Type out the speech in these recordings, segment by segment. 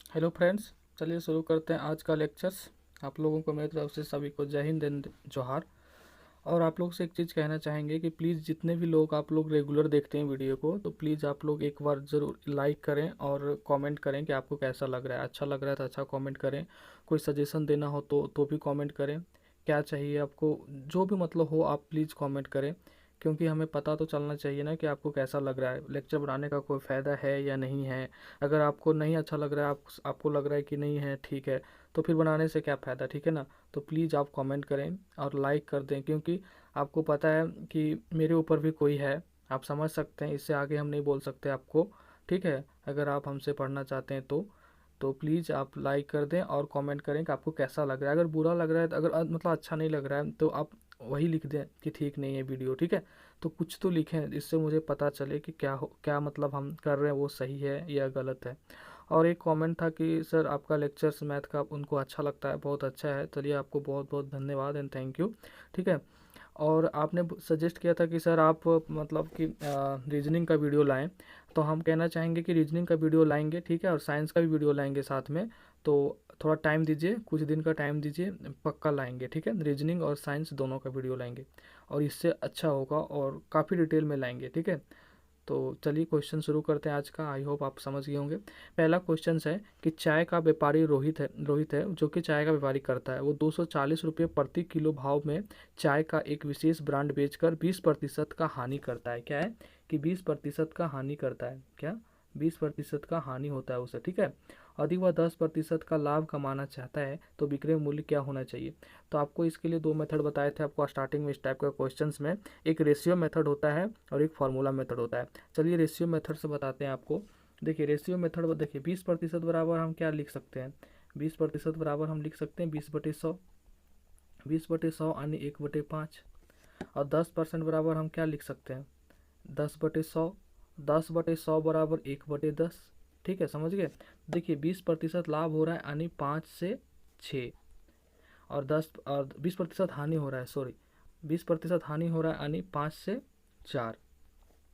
Hello friends, चलिए शुरू करते हैं आज का लेक्चर्स। आप लोगों को मेरी तरफ से सभी को जय हिंद एंड जोहार। और आप लोग से एक चीज़ कहना चाहेंगे कि प्लीज़ जितने भी लोग आप लोग रेगुलर देखते हैं वीडियो को, तो प्लीज़ आप लोग एक बार ज़रूर लाइक करें और कमेंट करें कि आपको कैसा लग रहा है। अच्छा लग रहा है तो अच्छा कमेंट करें, कोई सजेशन देना हो तो भी कमेंट करें। क्या चाहिए आपको, जो भी मतलब हो आप प्लीज़ कमेंट करें, क्योंकि हमें पता तो चलना चाहिए ना कि आपको कैसा लग रहा है, लेक्चर बनाने का कोई फ़ायदा है या नहीं है। अगर आपको नहीं अच्छा लग रहा है, आपको लग रहा है कि नहीं है ठीक है, तो फिर बनाने से क्या फ़ायदा, ठीक है ना। तो प्लीज़ आप कमेंट करें और लाइक कर दें, क्योंकि आपको पता है कि मेरे ऊपर भी कोई है, आप समझ सकते हैं। इससे आगे हम नहीं बोल सकते आपको, ठीक है। अगर आप हमसे पढ़ना चाहते हैं तो प्लीज़ आप लाइक कर दें और कमेंट करें कि आपको कैसा लग रहा है। अगर बुरा लग रहा है, तो अगर मतलब अच्छा नहीं लग रहा है, तो आप वही लिख दें कि ठीक नहीं है वीडियो, ठीक है। तो कुछ तो लिखें, इससे मुझे पता चले कि क्या मतलब हम कर रहे हैं वो सही है या गलत है। और एक कमेंट था कि सर आपका लेक्चर्स मैथ का उनको अच्छा लगता है, बहुत अच्छा है। चलिए, आपको बहुत बहुत धन्यवाद एंड थैंक यू, ठीक है। और आपने सजेस्ट किया था कि सर आप मतलब कि रीजनिंग का वीडियो लाएं, तो हम कहना चाहेंगे कि रीजनिंग का वीडियो लाएंगे, ठीक है, और साइंस का भी वीडियो लाएंगे साथ में। तो थोड़ा टाइम दीजिए, कुछ दिन का टाइम दीजिए, पक्का लाएंगे, ठीक है। रीजनिंग और साइंस दोनों का वीडियो लाएंगे और इससे अच्छा होगा और काफ़ी डिटेल में लाएंगे, ठीक है। तो चलिए क्वेश्चन शुरू करते हैं आज का। आई होप आप समझ गए होंगे। पहला क्वेश्चन है कि चाय का व्यापारी रोहित है जो कि चाय का व्यापारी करता है। वो 240 रुपये प्रति किलो भाव में चाय का एक विशेष ब्रांड बेचकर 20% का हानि करता है। क्या है कि 20% का हानि करता है, क्या 20% का हानि होता है उसे, ठीक है। यदि वह 10% का लाभ कमाना चाहता है तो विक्रय मूल्य क्या होना चाहिए। तो आपको इसके लिए दो मेथड बताए थे आपको स्टार्टिंग में इस टाइप का क्वेश्चंस में। एक रेशियो मेथड होता है और एक फार्मूला मेथड होता है। चलिए रेशियो मेथड से बताते हैं आपको। देखिए रेशियो मेथड, देखिए 20% बराबर हम क्या लिख सकते हैं। 20% बराबर हम लिख सकते हैं 20/100, 20/100 यानी 1/5। और 10% बराबर हम क्या लिख सकते हैं, 10/100, 10/100 बराबर 1/10, ठीक है, समझ गए। देखिए 20% लाभ हो रहा है यानी 5 से 6, और 20% हानि हो रहा है, सॉरी, 20% हानि हो रहा है यानी 5 से 4।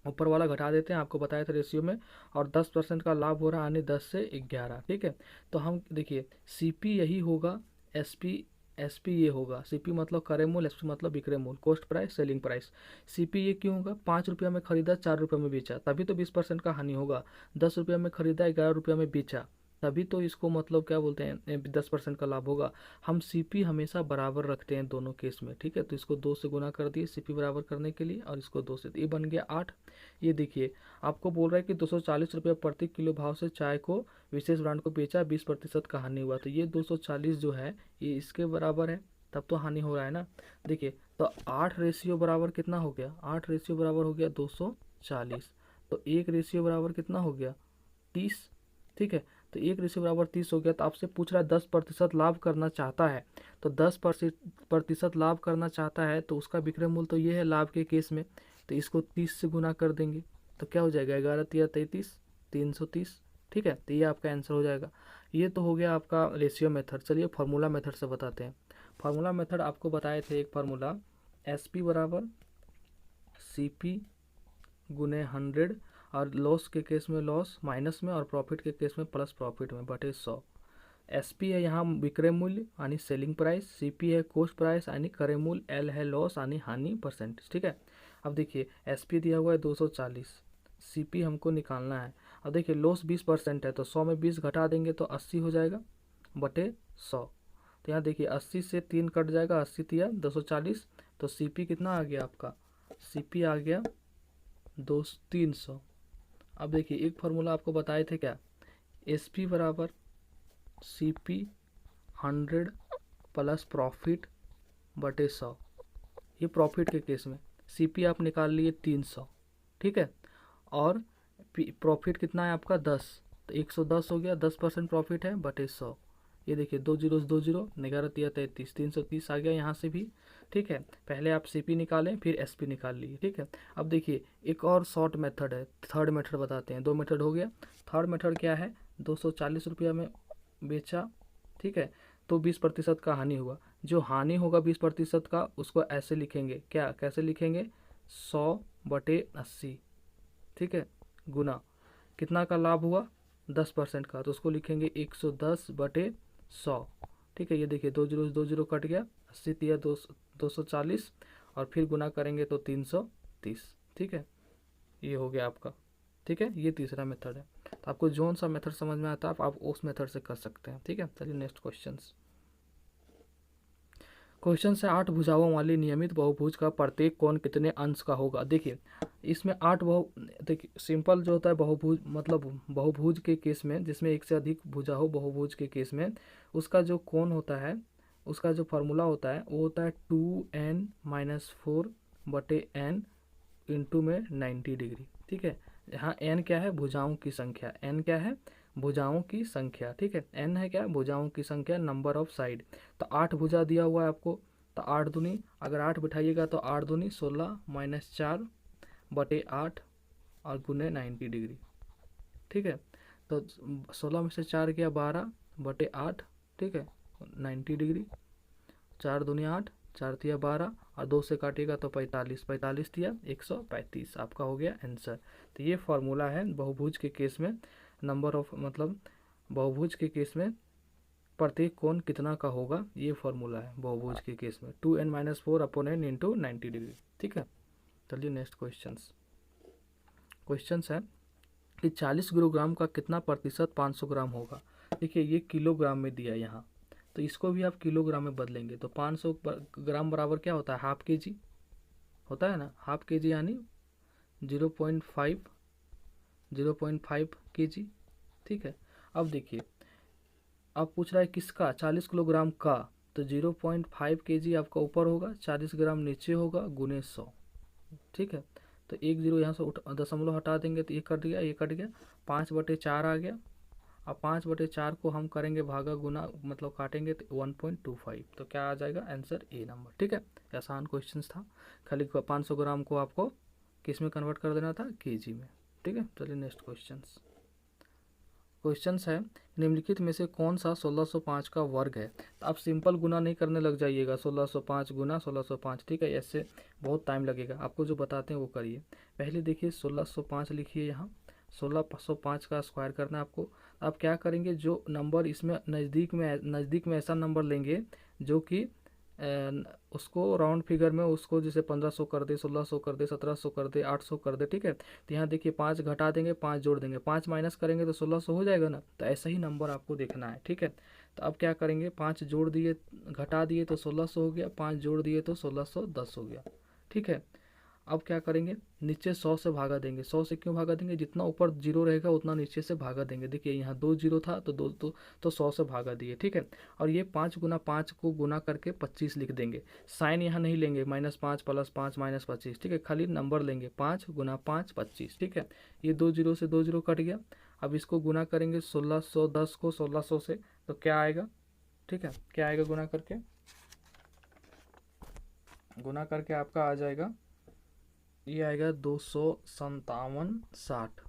ऊपर वाला घटा देते हैं, आपको बताया था रेशियो में। और 10% का लाभ हो रहा है यानी 10 से 11, ठीक है। तो हम देखिए सीपी यही होगा, एसपी एसपी ये होगा। सीपी मतलब क्रय मूल्य, एसपी मतलब विक्रय मूल्य, cost price selling price. CP ये क्यों होगा, 5 रुपया में खरीदा 4 रुपये में बेचा, तभी तो 20% का हानि होगा। 10 रुपया में खरीदा 11 रुपया में बेचा, तभी तो इसको मतलब क्या बोलते हैं 10% का लाभ होगा। हम सीपी हमेशा बराबर रखते हैं दोनों केस में, ठीक है। तो इसको 2 से गुना कर दिए सीपी बराबर करने के लिए, और इसको 2 से, तो ये बन गया 8। ये देखिए आपको बोल रहा है कि 240 रुपये प्रति किलो भाव से चाय को विशेष ब्रांड को बेचा, 20% का हानि हुआ। तो ये 240 जो है ये इसके बराबर है, तब तो हानि हो रहा है ना। देखिए तो 8 रेशियो बराबर कितना हो गया, 8 रेशियो बराबर हो गया 240। तो 1 रेशियो बराबर कितना हो गया, 30, ठीक है। तो 1 रेशियो बराबर 30 हो गया। तो आपसे पूछ रहा है 10% लाभ करना चाहता है, तो 10% लाभ करना चाहता है तो उसका विक्रय मूल्य तो ये है लाभ के केस में। तो इसको 30 से गुना कर देंगे, तो क्या हो जाएगा, 11×3=33, 330, ठीक है। तो ये आपका आंसर हो जाएगा। ये तो हो गया आपका रेशियो मेथड। चलिए फार्मूला मेथड से बताते हैं। फार्मूला मेथड आपको बताए थे एक फार्मूला, एस पी बराबर सी पी गुने 100, और लॉस के केस में लॉस माइनस में, और प्रॉफिट के केस में प्लस प्रॉफिट में, बटे 100। एस पी है यहाँ विक्रय मूल्य यानी सेलिंग प्राइस, सी पी है कॉस्ट प्राइस यानी क्रय मूल्य, एल है लॉस यानी हानि परसेंटेज, ठीक है। अब देखिए एस पी दिया हुआ है 240, सी पी हमको निकालना है। अब देखिए लॉस 20% है, तो 100 में 20 घटा देंगे तो 80 हो जाएगा, बटे 100। तो यहाँ देखिए 80 से 3 कट जाएगा, 80×3=240। तो सी पी कितना आ गया आपका, सी पी आ गया 300। अब देखिए एक फार्मूला आपको बताए थे क्या, एस पी बराबर सी पी 100 प्लस प्रॉफिट बटे 100। ये प्रॉफिट के केस में सी पी आप निकाल लिए 300, ठीक है। और प्रॉफिट कितना है आपका 10, तो 110 हो गया, 10% प्रॉफिट है, बटे 100। ये देखिए 2 जीरो से 2 जीरो, 11×3=33, 330 आ गया यहाँ से भी, ठीक है। पहले आप सी पी निकालें फिर एस पी निकाल लिए, ठीक है। अब देखिए एक और शॉर्ट मेथड है, थर्ड मेथड बताते हैं। 2 मेथड हो गया, थर्ड मेथड क्या है, 240 रुपया में बेचा, ठीक है, तो 20% का हानि हुआ। जो हानि होगा 20% का उसको ऐसे लिखेंगे, क्या कैसे लिखेंगे, 100/80, ठीक है, गुना कितना का लाभ हुआ, 10% का, तो उसको लिखेंगे 110/100। ठीक है, ये देखिए 2 जीरो 2 जीरो कट गया, 80 तिया 240 और फिर गुना करेंगे तो 330। ठीक है, ये हो गया आपका। ठीक है, ये तीसरा मेथड है। तो आपको जोन सा मेथड समझ में आता है आप उस मेथड से कर सकते हैं। ठीक है, चलिए नेक्स्ट क्वेश्चन है 8 भुजाओं वाली नियमित बहुभुज का प्रत्येक कोण कितने अंश का होगा। देखिए इसमें 8 देखिए सिंपल जो होता है बहुभुज, मतलब बहुभुज के केस में जिसमें एक से अधिक भुजा हो, बहुभुज के केस में उसका जो कोण होता है, उसका जो फार्मूला होता है वो होता है 2n-4/n इंटू में 90 डिग्री। ठीक है, यहाँ n क्या है, भुजाओं की संख्या, n क्या है, भुजाओं की संख्या। ठीक है, n है क्या, भुजाओं की संख्या, नंबर ऑफ साइड। तो 8 भुजा दिया हुआ है आपको, तो 8 दूनी, अगर 8 बिठाइएगा तो 8 दूनी 16 -4/8 और गुने 90 डिग्री। ठीक है, तो 16 में से 4 गया 12/8। ठीक है, 90 डिग्री, 4 दूनी 8, 4 तिया 12 और 2 से काटेगा तो 45, 45 तिया 135, आपका हो गया आंसर। तो ये फार्मूला है बहुभुज के केस में, नंबर ऑफ मतलब बहुभुज के केस में प्रत्येक कोण कितना का होगा, ये फार्मूला है बहुभुज के केस में 2n-4/n इंटू 90 डिग्री। ठीक है, चलिए नेक्स्ट क्वेश्चन है कि 40 किलोग्राम का कितना प्रतिशत 500 ग्राम होगा। देखिए ये किलोग्राम में दिया है यहाँ, तो इसको भी आप किलोग्राम में बदलेंगे तो 500 ग्राम बराबर क्या होता है, हाफ के जी होता है ना, हाफ के जी यानी 0.5 के जी। ठीक है, अब देखिए अब पूछ रहा है किसका, 40 किलोग्राम का, तो 0.5 के जी आपका ऊपर होगा, 40 ग्राम नीचे होगा, गुने 100। ठीक है, तो 1 जीरो यहाँ से दशमलव हटा देंगे तो ये कट गया, ये कट गया, 5/4 आ गया। अब 5/4 को हम करेंगे भागा गुना, मतलब काटेंगे तो 1.25, तो क्या आ जाएगा आंसर, ए नंबर। ठीक है, आसान क्वेश्चन था, खाली 500 ग्राम को आपको किस में कन्वर्ट कर देना था, केजी में। ठीक है, चलिए नेक्स्ट क्वेश्चन है निम्नलिखित में से कौन सा 1605 का वर्ग है। तो आप सिंपल गुना नहीं करने लग जाइएगा, 1605 गुना 1605। ठीक है, ऐसे बहुत टाइम लगेगा, आपको जो बताते हैं वो करिए। पहले देखिए 1605 लिखिए, यहाँ 1605 का स्क्वायर करना है आपको। आप क्या करेंगे, जो नंबर इसमें नज़दीक में ऐसा नंबर लेंगे जो कि उसको राउंड फिगर में उसको जैसे 1500 कर दे, 1600 कर दे, 1700 कर दे, 800 कर दे। ठीक है, तो यहाँ देखिए 5 घटा देंगे, 5 जोड़ देंगे, 5 माइनस करेंगे तो 1600 हो जाएगा ना, तो ऐसा ही नंबर आपको देखना है। ठीक है, तो अब क्या करेंगे, 5 जोड़ दिए, घटा दिए तो 1600 हो गया, 5 जोड़ दिए तो 1610 हो गया। ठीक है, अब क्या करेंगे, नीचे 100 से भागा देंगे। 100 से क्यों भागा देंगे, जितना ऊपर जीरो रहेगा उतना नीचे से भागा देंगे। देखिए यहाँ 2 जीरो था तो 100 से भागा दिए। ठीक है, और ये 5 गुना 5 को गुना करके 25 लिख देंगे। साइन यहाँ नहीं लेंगे, -5 +5 -25। ठीक है, खाली नंबर लेंगे, 5 गुना 5 25। ठीक है, ये 2 जीरो से 2 जीरो कट गया। अब इसको गुना करेंगे 1610 को 1600 से, तो क्या आएगा। ठीक है, क्या आएगा, गुना करके आपका आ जाएगा, ये आएगा 257-60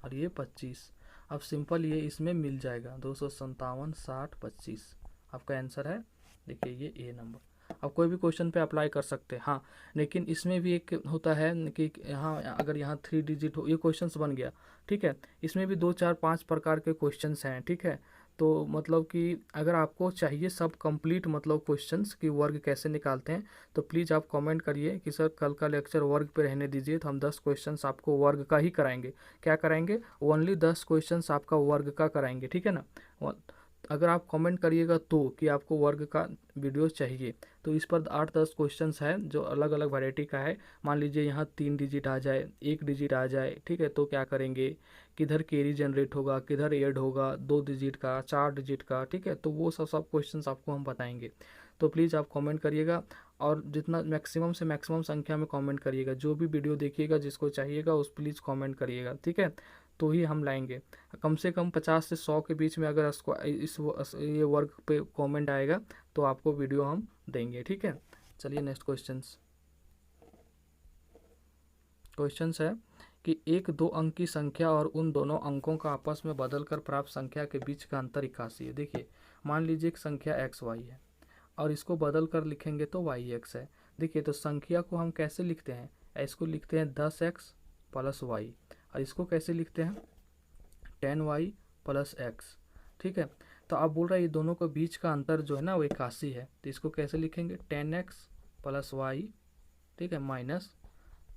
और ये 25। अब सिंपल ये इसमें मिल जाएगा, 257-60-25 आपका आंसर है। देखिए ये ए नंबर। अब कोई भी क्वेश्चन पे अप्लाई कर सकते हैं। हाँ, लेकिन इसमें भी एक होता है कि यहाँ अगर यहाँ 3 डिजिट हो, ये क्वेश्चंस बन गया। ठीक है, इसमें भी 2 4 5 प्रकार के क्वेश्चंस हैं। ठीक है, तो मतलब कि अगर आपको चाहिए सब कंप्लीट मतलब क्वेश्चंस कि वर्ग कैसे निकालते हैं, तो प्लीज़ आप कमेंट करिए कि सर कल का लेक्चर वर्ग पे रहने दीजिए, तो हम 10 क्वेश्चंस आपको वर्ग का ही कराएंगे। क्या कराएंगे, ओनली 10 क्वेश्चंस आपका वर्ग का कराएंगे। ठीक है ना, अगर आप कमेंट करिएगा तो कि आपको वर्ग का वीडियो चाहिए, तो इस पर 8-10 क्वेश्चंस है जो अलग अलग वैरायटी का है। मान लीजिए यहाँ 3 डिजिट आ जाए, 1 डिजिट आ जाए। ठीक है, तो क्या करेंगे, किधर कैरी जनरेट होगा, किधर ऐड होगा, 2 डिजिट का, 4 डिजिट का। ठीक है, तो वो सब क्वेश्चंस आपको हम बताएंगे। तो प्लीज़ आप कमेंट करिएगा और जितना मैक्सिमम से मैक्सिमम संख्या में कमेंट करिएगा। जो भी वीडियो देखिएगा जिसको चाहिएगा उस प्लीज़ कमेंट करिएगा। ठीक है, तो ही हम लाएंगे। कम से कम 50 से 100 के बीच में अगर ये वर्ग पे कमेंट आएगा तो आपको वीडियो हम देंगे। ठीक है, चलिए नेक्स्ट क्वेश्चन है कि एक 2 अंक की संख्या और उन दोनों अंकों का आपस में बदलकर प्राप्त संख्या के बीच का अंतर 81 है। देखिए मान लीजिए एक संख्या XY है और इसको बदल कर लिखेंगे तो YX है। देखिए तो संख्या को हम कैसे लिखते हैं, इसको लिखते हैं 10x + y, और इसको कैसे लिखते हैं 10y प्लस एक्स। ठीक है, तो आप बोल रहे हैं ये दोनों के बीच का अंतर जो है ना वो 81 है, तो इसको कैसे लिखेंगे, 10x प्लस वाई, ठीक है, माइनस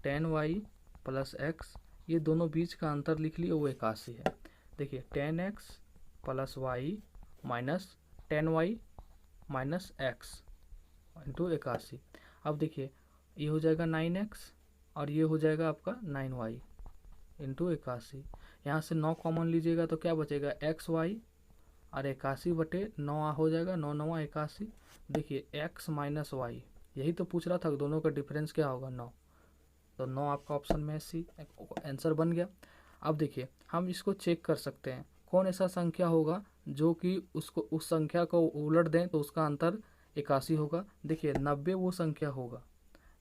10y प्लस एक्स, ये दोनों बीच का अंतर लिख लिए, वो 81 है। देखिए 10x plus Y minus 10y minus X into 81। अब देखिए ये हो जाएगा 9x और ये हो जाएगा आपका 9y इंटू 81। यहाँ से 9 कॉमन लीजिएगा तो क्या बचेगा, एक्स वाई और 81 बटे 9 हो जाएगा, 9 9 81। देखिए x माइनस वाई, यही तो पूछ रहा था, दोनों का डिफरेंस क्या होगा, 9, तो 9 आपका ऑप्शन में सी आंसर बन गया। अब देखिए हम इसको चेक कर सकते हैं, कौन ऐसा संख्या होगा जो कि उसको उस संख्या को उलट दें तो उसका अंतर 81 होगा। देखिए 90 वो संख्या होगा,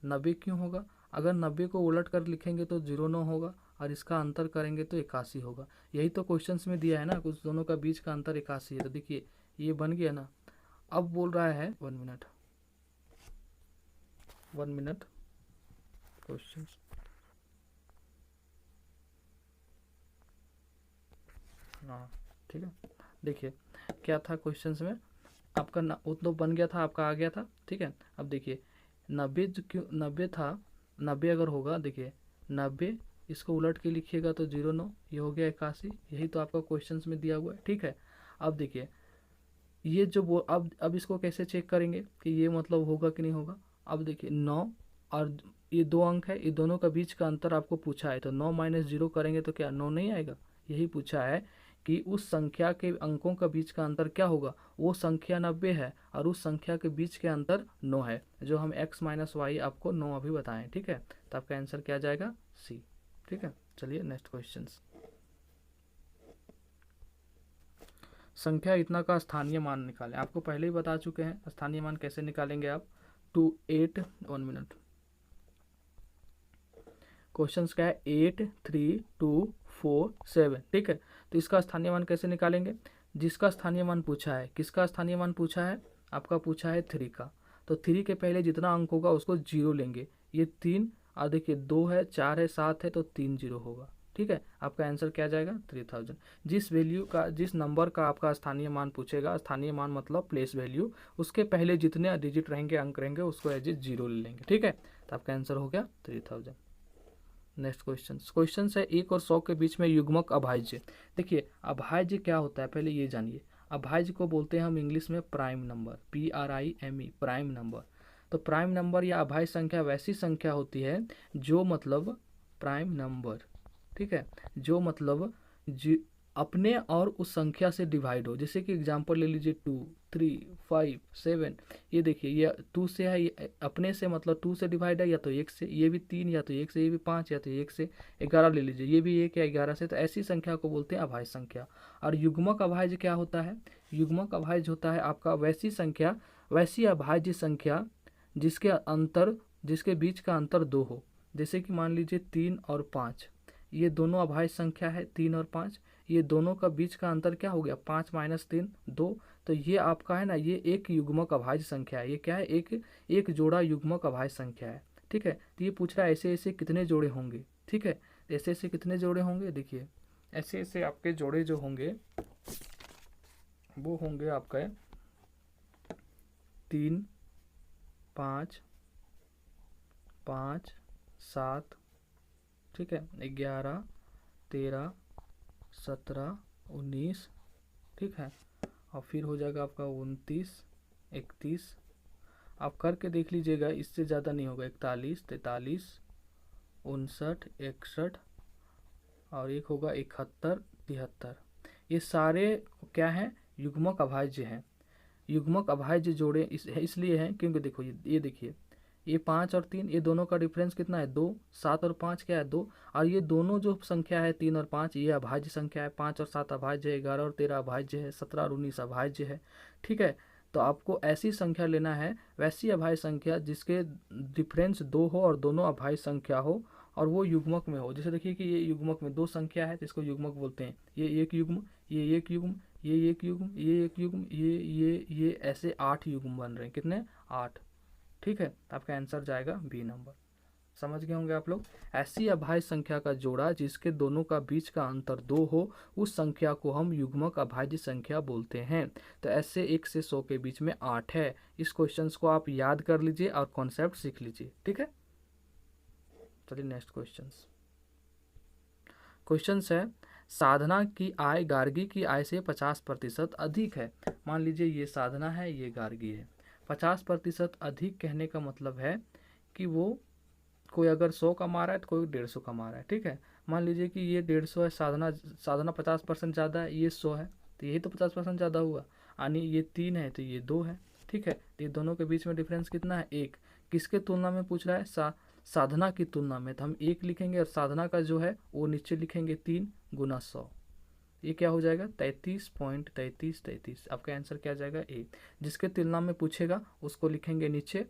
90 क्यों होगा, अगर 90 को उलट कर लिखेंगे तो 09 होगा और इसका अंतर करेंगे तो 81 होगा। यही तो क्वेश्चंस में दिया है ना, कुछ दोनों का बीच का अंतर 81 है, तो देखिए ये बन गया ना। अब बोल रहा है 1 मिनट क्वेश्चन, हाँ ठीक है। देखिए क्या था क्वेश्चंस में आपका वो तो बन गया था, आपका आ गया था, ठीक है। अब देखिए 90 जो क्यों 90 था, 90 अगर होगा, देखिए 90 इसको उलट के लिखिएगा तो 09, ये हो गया 81, यही तो आपका क्वेश्चंस में दिया हुआ है, ठीक है। अब देखिए ये जो वो अब इसको कैसे चेक करेंगे कि ये मतलब होगा कि नहीं होगा। अब देखिए 9 और ये 2 अंक है, ये दोनों का बीच का अंतर आपको पूछा है, तो 9 माइनस 0 करेंगे तो क्या 9 नहीं आएगा, यही पूछा है कि उस संख्या के अंकों का बीच का अंतर क्या होगा, वो संख्या 90 है और उस संख्या के बीच के अंतर 9 है, जो हम x माइनस वाई आपको 9 अभी बताएं, ठीक है। तो आपका आंसर क्या जाएगा, सी, ठीक है। चलिए नेक्स्ट क्वेश्चन, संख्या इतना का स्थानीय मान निकालें। आपको पहले ही बता चुके हैं स्थानीय मान कैसे निकालेंगे आप, 1 मिनट, क्वेश्चन क्या है 8 3 2 4 7, ठीक है। तो इसका स्थानीय मान कैसे निकालेंगे, जिसका स्थानीय मान पूछा है, किसका स्थानीय मान पूछा है, आपका पूछा है 3 का, तो 3 के पहले जितना अंक होगा उसको 0 लेंगे, ये 3 और देखिए 2 है 4 है 7 है तो 3 0 होगा, ठीक है। आपका आंसर क्या जाएगा 3000। जिस वैल्यू का, जिस नंबर का आपका स्थानीय मान पूछेगा, स्थानीय मान मतलब प्लेस वैल्यू, उसके पहले जितने डिजिट रहेंगे, अंक रहेंगे, उसको एज ए 0 ले लेंगे, ठीक है। तो आपका आंसर हो गया 3000। नेक्स्ट क्वेश्चन है 1 और 100 के बीच में युग्मक अभाज्य। देखिए अभाज्य क्या होता है पहले ये जानिए। अभाज्य को बोलते हैं हम इंग्लिश में prime number, PRIME, prime number. तो प्राइम नंबर या अभाज्य संख्या वैसी संख्या होती है जो मतलब प्राइम नंबर, ठीक है, जो मतलब अपने और उस संख्या से डिवाइड हो। जैसे कि एग्जांपल ले लीजिए 2 3 5 7, ये देखिए ये 2 से है, ये अपने से मतलब 2 से डिवाइड है, या तो 1 से, ये भी 3 या तो 1 से, ये भी 5 या तो 1 से, 11 ले लीजिए, ये भी 1 या 11 से। तो ऐसी संख्या को बोलते हैं अभाज्य संख्या। और युग्मक अभाज्य क्या होता है, युग्मक अभाज्य होता है आपका वैसी संख्या, वैसी अभाज्य संख्या जिसके बीच का अंतर 2 हो। जैसे कि मान लीजिए 3 और 5, ये दोनों अभाज्य संख्या है 3 और 5, ये दोनों का बीच का अंतर क्या हो गया 5 माइनस 3 2, तो ये आपका है ना, ये एक युग्मक अभाज्य संख्या है। ये क्या है, एक जोड़ा युग्मक अभाज्य संख्या है, ठीक है। तो ये पूछ रहा है ऐसे ऐसे कितने जोड़े होंगे, ठीक है। ऐसे ऐसे कितने जोड़े होंगे, देखिए ऐसे ऐसे आपके जोड़े जो होंगे वो होंगे आपका 3 5 5 7, ठीक है, 11 13 17 19, ठीक है। और फिर हो जाएगा आपका 29 31, आप करके देख लीजिएगा, इससे ज़्यादा नहीं होगा, 41 43 59 61, और एक होगा 71 73। ये सारे क्या हैं, युग्मक अभाज्य हैं। युग्मक अभाज्य जोड़े इसलिए हैं क्योंकि देखो ये देखिए, ये 5 और 3, ये दोनों का डिफरेंस कितना है 2, 7 और 5 क्या है 2, और ये दोनों जो संख्या है 3 और 5 ये अभाज्य संख्या है, 5 और 7 अभाज्य है, 11 और 13 अभाज्य है, 17 और 19 अभाज्य है, ठीक है। तो आपको ऐसी संख्या लेना है, वैसी अभाज्य संख्या जिसके डिफरेंस 2 हो और दोनों अभाज्य संख्या हो और वो युग्मक में हो। जैसे देखिए कि ये युग्मक में 2 संख्या है जिसको युग्मक बोलते हैं, ये एक युग्म, ये एक युग्म, ये एक युग्म, ये एक युग्म, ये ऐसे 8 युग्म बन रहे हैं, कितने 8, ठीक है। तो आपका आंसर जाएगा बी नंबर। समझ गए होंगे आप लोग। ऐसी अभाज्य संख्या का जोड़ा जिसके दोनों का बीच का अंतर 2 हो, उस संख्या को हम युग्मक अभाज्य संख्या बोलते हैं। तो ऐसे 1 से 100 के बीच में 8 है। इस क्वेश्चंस को आप याद कर लीजिए और कॉन्सेप्ट सीख लीजिए, ठीक है। चलिए नेक्स्ट क्वेश्चन है, साधना की आय गार्गी की आय से 50% अधिक है। मान लीजिए ये साधना है, ये गार्गी है। 50% अधिक कहने का मतलब है कि वो कोई अगर 100 कमा रहा है तो कोई 150 कमा रहा है, ठीक है। मान लीजिए कि ये 150 है, साधना 50% ज़्यादा है, ये 100 है, तो यही तो 50% ज़्यादा हुआ। यानी ये 3 है तो ये 2 है, ठीक है। तो ये दोनों के बीच में डिफरेंस कितना है? 1। किसके तुलना में पूछ रहा है? साधना की तुलना में, तो हम 1 लिखेंगे और साधना का जो है वो नीचे लिखेंगे 3 गुना 100। ये क्या हो जाएगा? 33.3333। आपका आंसर क्या आ जाएगा? ए। जिसके तुलना में पूछेगा उसको लिखेंगे नीचे।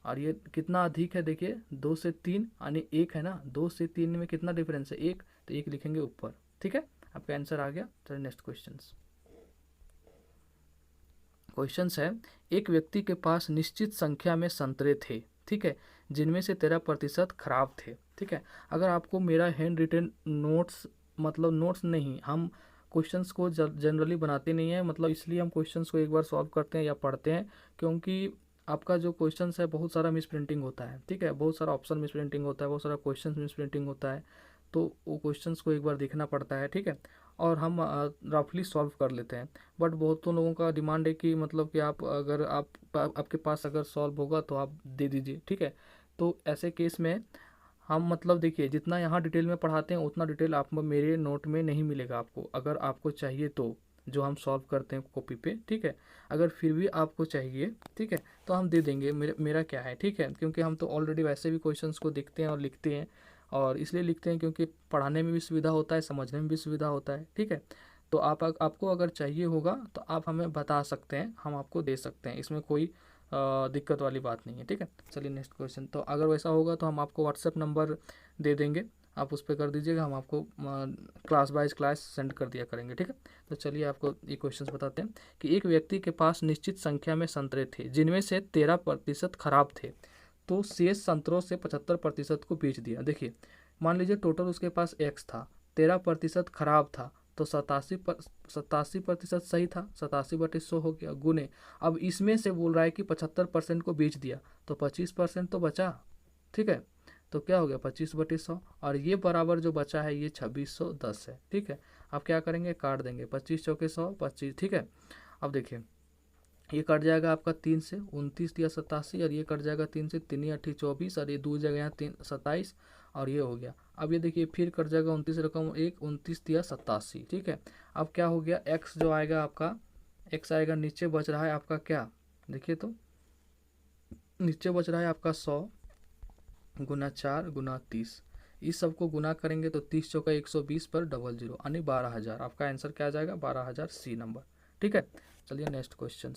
और ये कितना अधिक है? देखिए 2 से 3 यानी 1 है ना। 2 से 3 में कितना डिफरेंस है? 1, तो 1 लिखेंगे ऊपर, ठीक है। आपका आंसर आ गया। चलिए नेक्स्ट क्वेश्चन है, एक व्यक्ति के पास निश्चित संख्या में संतरे थे, ठीक है, जिनमें से 13% खराब थे, ठीक है। अगर आपको मेरा हैंड रिटन नोट्स, मतलब नोट्स नहीं, हम क्वेश्चंस को जनरली बनाते नहीं हैं, मतलब इसलिए हम क्वेश्चंस को एक बार सॉल्व करते हैं या पढ़ते हैं, क्योंकि आपका जो क्वेश्चन है बहुत सारा मिस प्रिंटिंग होता है, ठीक है। बहुत सारा ऑप्शन मिस प्रिंटिंग होता है, बहुत सारा क्वेश्चन मिस प्रिंटिंग होता है, तो वो क्वेश्चंस को एक बार देखना पड़ता है, ठीक है। और हम रफली सॉल्व कर लेते हैं। बट बहुतों लोगों का डिमांड है कि मतलब कि आप अगर आपके पास अगर सॉल्व होगा तो आप दे दीजिए, ठीक है। तो ऐसे केस में हम मतलब देखिए जितना यहाँ डिटेल में पढ़ाते हैं उतना डिटेल आप मेरे नोट में नहीं मिलेगा आपको। अगर आपको चाहिए तो जो हम सॉल्व करते हैं कॉपी पे, ठीक है। अगर फिर भी आपको चाहिए, ठीक है, तो हम दे देंगे। मेरा क्या है, ठीक है, क्योंकि हम तो ऑलरेडी वैसे भी क्वेश्चंस को देखते हैं और लिखते हैं, और इसलिए लिखते हैं क्योंकि पढ़ाने में भी सुविधा होता है, समझने में भी सुविधा होता है, ठीक है। तो आपको अगर चाहिए होगा तो आप हमें बता सकते हैं, हम आपको दे सकते हैं, इसमें कोई दिक्कत वाली बात नहीं है, ठीक है। चलिए नेक्स्ट क्वेश्चन। तो अगर वैसा होगा तो हम आपको व्हाट्सएप नंबर दे देंगे, आप उस पर कर दीजिएगा, हम आपको क्लास बाइज क्लास सेंड कर दिया करेंगे, ठीक है। तो चलिए आपको ये क्वेश्चन बताते हैं कि एक व्यक्ति के पास निश्चित संख्या में संतरे थे, जिनमें से 13% खराब थे, तो शेष संतरों से 75% को बेच दिया। देखिए मान लीजिए टोटल उसके पास x था, 13% खराब था, तो 87% सही था, 87/100 हो गया, गुने अब इसमें से बोल रहा है कि 75% को बेच दिया, तो 25% तो बचा, ठीक है। तो क्या हो गया? 25/100, और ये बराबर जो बचा है ये 2610 है, ठीक है। अब क्या करेंगे? काट देंगे, 25 चौके 100, 25, ठीक है। अब देखिए ये कट जाएगा आपका 3 से 29 या 87, और ये कट जाएगा 3 से 3 8 24, और ये 2 जगह यहाँ 3 27, और ये हो गया। अब ये देखिए फिर कट जाएगा 29 रकम 1 29 या 87, ठीक है। अब क्या हो गया? x जो आएगा आपका, x आएगा, नीचे बच रहा है आपका क्या? देखिए तो नीचे बच रहा है आपका 100 गुना 4 गुना 30। इस सबको गुना करेंगे तो 30 चौका 120 पर 00 यानी 12,000। आपका आंसर क्या आ जाएगा? 12,000, सी नंबर, ठीक है। चलिए नेक्स्ट क्वेश्चन।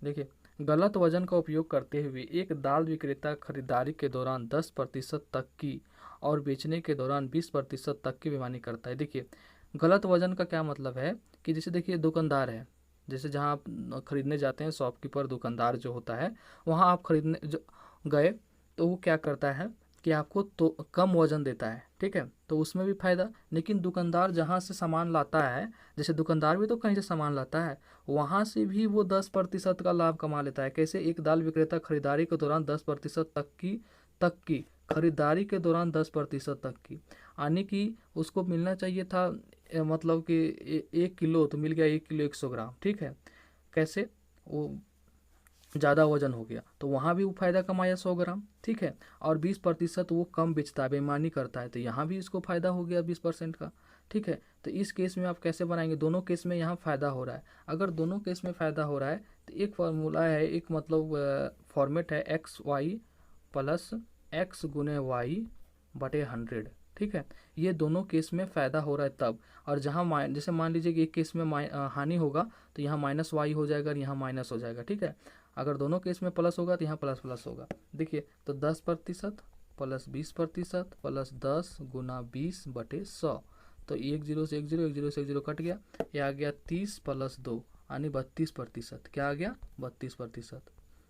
देखिए गलत वजन का उपयोग करते हुए एक दाल विक्रेता खरीदारी के दौरान 10% तक की और बेचने के दौरान 20% तक की बेईमानी करता है। देखिए गलत वजन का क्या मतलब है कि जैसे देखिए दुकानदार है, जैसे जहाँ आप खरीदने जाते हैं, शॉपकीपर दुकानदार जो होता है, वहाँ आप खरीदने जो गए तो वो क्या करता है कि आपको तो कम वजन देता है, ठीक है, तो उसमें भी फायदा। लेकिन दुकानदार जहाँ से सामान लाता है, जैसे दुकानदार भी तो कहीं से सामान लाता है, वहाँ से भी वो 10% का लाभ कमा लेता है। कैसे? एक दाल विक्रेता खरीदारी के दौरान 10% तक की खरीदारी के दौरान 10% तक की, यानी कि उसको मिलना चाहिए था मतलब कि 1 किलो, तो मिल गया 1 किलो 100 ग्राम, ठीक है। कैसे? वो ज़्यादा वजन हो गया तो वहाँ भी वो फायदा कमाया 100 ग्राम, ठीक है। और 20% वो कम बेचता है, बेईमानी करता है, तो यहाँ भी इसको फायदा हो गया 20% का, ठीक है। तो इस केस में आप कैसे बनाएंगे? दोनों केस में यहाँ फ़ायदा हो रहा है। अगर दोनों केस में फ़ायदा हो रहा है तो एक फार्मूला है, एक मतलब फॉर्मेट है XY प्लस X गुने Y बटे 100, ठीक है। ये दोनों केस में फ़ायदा हो रहा है तब। और जहाँ जैसे मान लीजिए कि एक केस में हानि होगा तो यहाँ -Y हो जाएगा और यहाँ माइनस हो जाएगा, ठीक है। अगर दोनों केस में प्लस होगा तो यहाँ प्लस प्लस होगा। देखिए तो 10% प्लस 20% प्लस 10 गुना 20 बटे 100, तो 1 0 से 1 0, 1 0 से 1 0 कट गया, ये आ गया 30 प्लस 2 यानी 32%। क्या आ गया? 32%।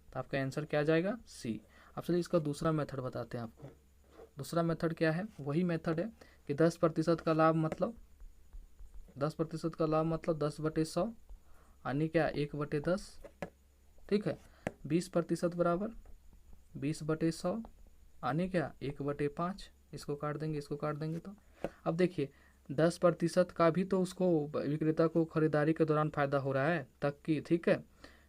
तो आपका आंसर क्या आ जाएगा? सी। अब चलिए इसका दूसरा मेथड बताते हैं आपको। दूसरा मेथड क्या है, वही मेथड है कि 10% का लाभ मतलब 10% का लाभ मतलब 10/100 यानी क्या 1/10, ठीक है। 20% बराबर 20/100 यानी क्या 1/5। इसको काट देंगे, इसको काट देंगे तो अब देखिए 10% का भी तो उसको विक्रेता को खरीदारी के दौरान फायदा हो रहा है तक की, ठीक है।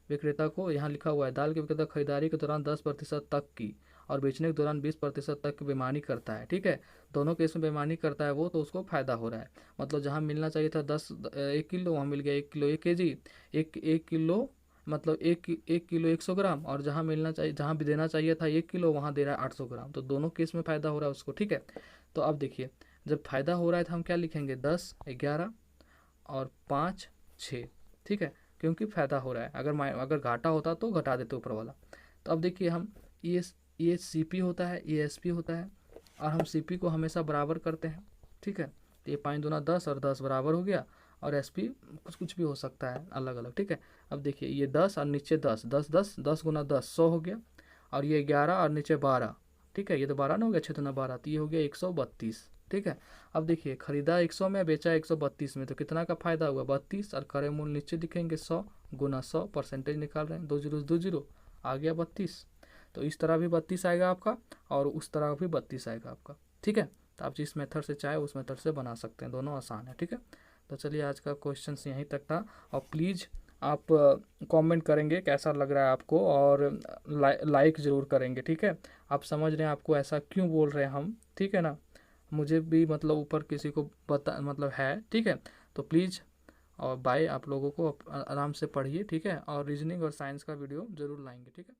विक्रेता को यहाँ लिखा हुआ है दाल के विक्रेता खरीदारी के दौरान 10% तक की और बेचने के दौरान 20% तक की बेईमानी करता है, ठीक है। दोनों केस में बेईमानी करता है वो, तो उसको फायदा हो रहा है। मतलब जहाँ मिलना चाहिए था 1 किलो वहाँ मिल गया 1 किलो 1 kg, 1 किलो मतलब 1 किलो 100 ग्राम, और जहाँ मिलना चाहिए, जहाँ भी देना चाहिए था 1 किलो वहाँ दे रहा है 800 ग्राम। तो दोनों केस में फ़ायदा हो रहा है उसको, ठीक है। तो अब देखिए जब फ़ायदा हो रहा है तो हम क्या लिखेंगे 10, 11 और 5, 6, ठीक है, क्योंकि फ़ायदा हो रहा है। अगर घाटा होता तो घटा देते ऊपर वाला। तो अब देखिए हम ये CP होता है, ये SP होता है, और हम CP को हमेशा बराबर करते हैं, ठीक है। तो ये 5 दूना 10 और 10 बराबर हो गया, और SP कुछ भी हो सकता है अलग अलग, ठीक है। अब देखिए ये 10 और नीचे 10, 10 10 10 गुना 10 100 हो गया, और ये 11 और नीचे 12, ठीक है। ये तो 12 ना हो गया, 6 दूना 12, तो ये हो गया 132, ठीक है। अब देखिए खरीदा 100 में, बेचा 132 में, तो कितना का फायदा हुआ 32, और क्रय मूल्य नीचे दिखेंगे 100 गुना 100, परसेंटेज निकाल रहे हैं, 2 जीरो 2 जीरो आ गया 32। तो इस तरह भी 32 आएगा आपका, और उस तरह भी 32 आएगा आपका, ठीक है। तो आप जिस मेथड से चाहे उस मेथड से बना सकते हैं, दोनों आसान है, ठीक है। तो चलिए आज का क्वेश्चन यहीं तक था, और प्लीज़ आप कमेंट करेंगे कैसा लग रहा है आपको, और लाइक ज़रूर करेंगे, ठीक है। आप समझ रहे हैं आपको ऐसा क्यों बोल रहे हैं हम, ठीक है ना। मुझे भी मतलब ऊपर किसी को बता मतलब है, ठीक है। तो प्लीज़ और बाय, आप लोगों को आराम से पढ़िए, ठीक है। और रीजनिंग और साइंस का वीडियो ज़रूर लाएंगे, ठीक है।